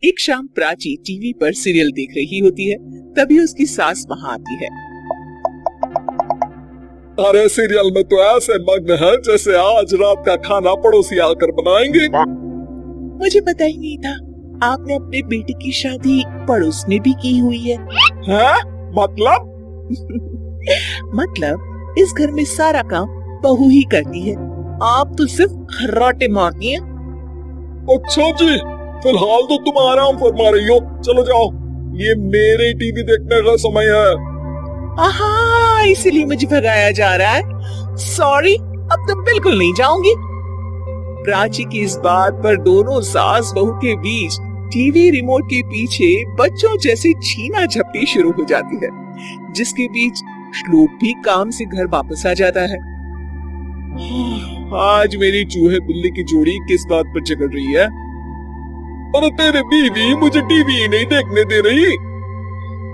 एक शाम प्राची टीवी पर सीरियल देख रही होती है, तभी उसकी सास वहाँ आती है। अरे सीरियल में तो ऐसे मग्न है जैसे आज रात का खाना पड़ोसी आकर बनाएंगे। मुझे पता ही नहीं था आपने अपने बेटे की शादी पड़ोस में भी की हुई है। हैं? मतलब? मतलब इस घर में सारा काम बहू ही करती है, आप तो सिर्फ खर्राटे मारती हैं। अच्छा जी, फिलहाल तो तुम आराम फरमा रही हो, चलो जाओ, ये मेरे टीवी देखने का समय है। आहा, इसीलिए मुझे भगाया जा रहा है। सॉरी, अब तो बिल्कुल नहीं जाऊंगी। प्राची की इस बात पर दोनों सास बहू के बीच टीवी रिमोट के पीछे बच्चों जैसे छीना झपटी शुरू हो जाती है, जिसके बीच श्लोक भी काम से घर वापस आ जाता है। आज मेरी चूहे बिल्ली की जोड़ी किस बात पर झगड़ रही है? अरे तेरे बीवी मुझे टीवी ही नहीं देखने दे रही।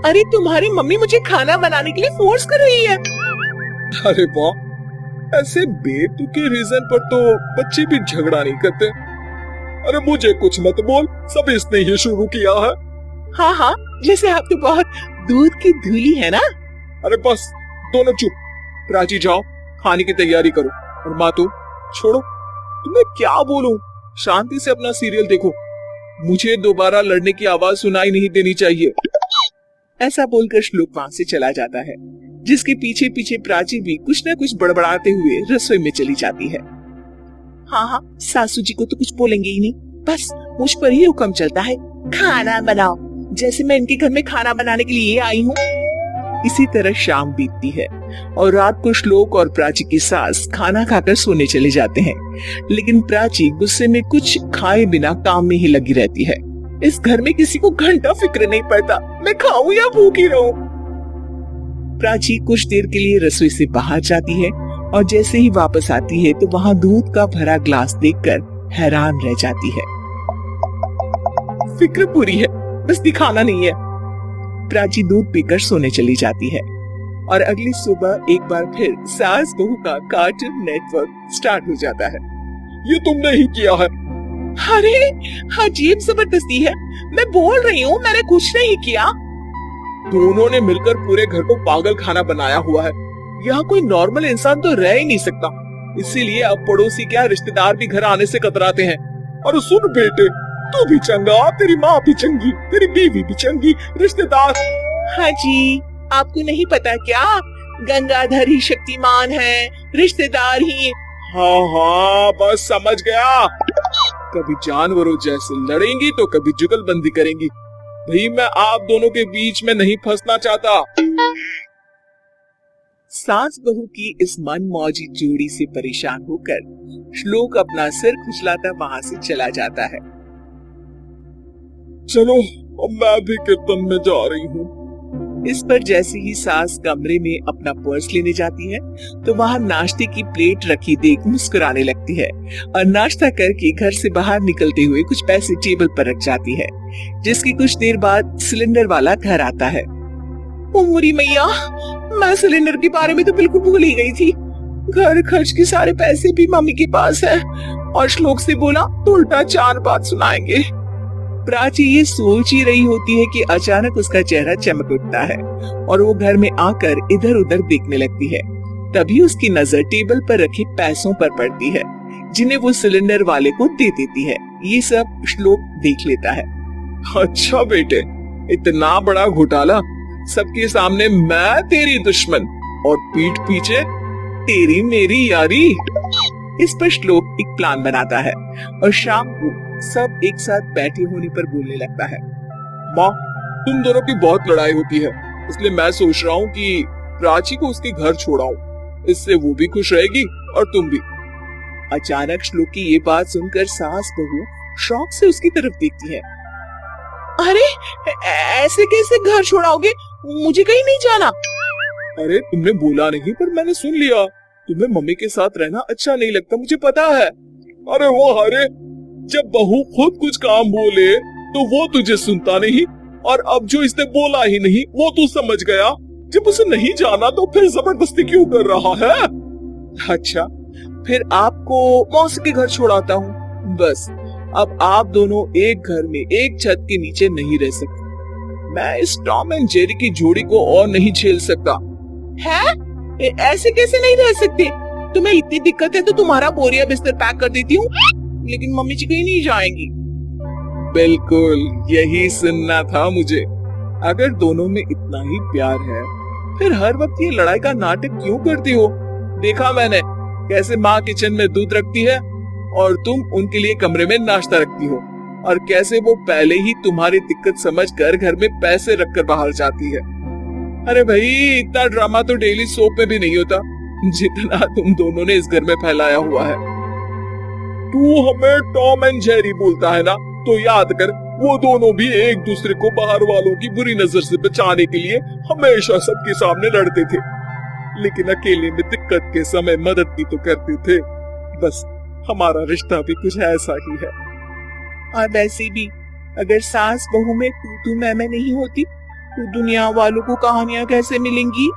अरे तुम्हारी मम्मी मुझे खाना बनाने के लिए फोर्स कर रही है। अरे वाह, ऐसे बेतुके रीजन पर तो बच्चे भी झगड़ा नहीं करते। अरे मुझे कुछ मत बोल, सब इसने ही शुरू किया है। हाँ हाँ, जैसे आप तो बहुत दूध की धूली है ना। अरे बस दोनों चुप। प्राची जाओ, खाने की तैयारी करो। और माँ तो छोड़ो, तुम्हें क्या बोलूं, शांति से अपना सीरियल देखो, मुझे दोबारा लड़ने की आवाज सुनाई नहीं देनी चाहिए। ऐसा बोलकर श्लोक वहां से चला जाता है, जिसके पीछे पीछे प्राची भी कुछ न कुछ बड़बड़ाते हुए रसोई में चली जाती है। हाँ हाँ, सासू जी को तो कुछ बोलेंगे ही नहीं, बस मुझ पर ही हुक्म चलता है, खाना बनाओ, जैसे मैं इनके घर में खाना बनाने के लिए आई हूँ। इसी तरह शाम बीतती है और रात को श्लोक और प्राची की सास खाना खाकर सोने चले जाते हैं, लेकिन प्राची गुस्से में कुछ खाए बिना काम में ही लगी रहती है। इस घर में किसी को घंटा फिक्र नहीं पड़ता, मैं खाऊं या भूखी रहूं। प्राची कुछ देर के लिए रसोई से बाहर जाती है और जैसे ही वापस आती है तो वहाँ दूध का भरा ग्लास देखकर हैरान रह जाती है। फिक्र पूरी है, बस दिखाना नहीं है। प्राची दूध पीकर सोने चली जाती है और अगली सुबह एक बार फिर सास बहू का कार्टून नेटवर्क स्टार्ट हो जाता है। ये तुमने ही किया है। अरे अजीब जबरदस्ती है, मैं बोल रही हूँ मैंने कुछ नहीं किया। दोनों ने मिलकर पूरे घर को पागल खाना बनाया हुआ है। यहाँ कोई नॉर्मल इंसान तो रह ही नहीं सकता, इसीलिए अब पड़ोसी क्या रिश्तेदार भी घर आने से कतराते हैं। और सुन बेटे, तू भी चंगा, तेरी माँ भी चंगी, तेरी बीवी भी चंगी, रिश्तेदार। हाँ जी, आपको नहीं पता क्या, गंगाधर ही शक्तिमान है, रिश्तेदार ही। हाँ हाँ, बस समझ गया। कभी जानवरों जैसे लड़ेंगी तो कभी जुगलबंदी करेंगी। भाई मैं आप दोनों के बीच में नहीं फंसना चाहता। सास बहू की इस मनमौजी जोड़ी से परेशान होकर श्लोक अपना सिर खुजलाता वहां से चला जाता है। चलो अब मैं भी कीर्तन में जा रही हूँ। इस पर जैसे ही सास कमरे में अपना पर्स लेने जाती है तो वहाँ नाश्ते की प्लेट रखी देख मुस्कुराने लगती है और नाश्ता करके घर से बाहर निकलते हुए कुछ पैसे टेबल पर रख जाती है, जिसकी कुछ देर बाद सिलेंडर वाला घर आता है। ओ मुरी मैया, मैं सिलेंडर के बारे में तो बिल्कुल भूल ही गई थी। घर खर्च के सारे पैसे भी मम्मी के पास है और श्लोक से बोला तो उल्टा 4 बात सुनाएंगे। प्राची ये सोच ही रही होती है कि अचानक उसका चेहरा चमक उठता है और वो घर में आकर इधर उधर देखने लगती है। तभी उसकी नजर टेबल पर रखे पैसों पर पड़ती है, जिन्हें वो सिलेंडर वाले को दे देती है। ये सब श्लोक देख लेता है। अच्छा बेटे, इतना बड़ा घोटाला, सबके सामने मैं तेरी दुश्मन और पीठ पीछे तेरी मेरी यारी। इस पर श्लोक एक प्लान बनाता है और शाम को सब एक साथ बैठे होने पर बोलने लगता है। माँ, तुम दोनों की बहुत लड़ाई होती है, इसलिए मैं सोच रहा हूँ कि प्राची को उसके घर छोड़ाऊं, इससे वो भी खुश रहेगी और तुम भी। अचानक श्लोक की ये बात सुनकर सास बहू शौक से उसकी तरफ देखती है। अरे ऐसे कैसे घर छोड़ाओगे, मुझे कहीं नहीं जाना। अरे तुमने बोला नहीं पर मैंने सुन लिया, तुम्हें मम्मी के साथ रहना अच्छा नहीं लगता, मुझे पता है। अरे वो अरे, जब बहू खुद कुछ काम बोले तो वो तुझे सुनता नहीं, और अब जो इसने बोला ही नहीं वो तू समझ गया। जब उसे नहीं जाना तो फिर जबरदस्ती क्यों कर रहा है? अच्छा, फिर आपको मौसी के घर छोड़ाता हूँ, बस अब आप दोनों एक घर में एक छत के नीचे नहीं रह सकते। मैं इस टॉम एंड जेरी की जोड़ी को और नहीं झेल सकता। है? ऐसे कैसे नहीं रह सकते? तुम्हें इतनी दिक्कत है तो तुम्हारा बोरिया बिस्तर पैक कर देती हूँ, लेकिन मम्मी जी कहीं नहीं जाएंगी। बिल्कुल यही सुनना था मुझे। अगर दोनों में इतना ही प्यार है, फिर हर वक्त ये लड़ाई का नाटक क्यों करती हो? देखा मैंने कैसे माँ किचन में दूध रखती है और तुम उनके लिए कमरे में नाश्ता रखती हो, और कैसे वो पहले ही तुम्हारी दिक्कत समझकर घर में पैसे रखकर बाहर जाती है। अरे भाई, इतना ड्रामा तो डेली सोप में भी नहीं होता जितना तुम दोनों ने इस घर में फैलाया हुआ है। तू हमें टॉम एंड जेरी बोलता है ना, तो याद कर वो दोनों भी एक दूसरे को बाहर वालों की बुरी नजर से बचाने के लिए हमेशा सबके सामने लड़ते थे, लेकिन अकेले में दिक्कत के समय मदद भी तो करते थे। बस हमारा रिश्ता भी कुछ ऐसा ही है। और वैसे भी अगर सास बहू में तू मैं नहीं होती तो दुनिया वालों को कहानियां कैसे मिलेंगी?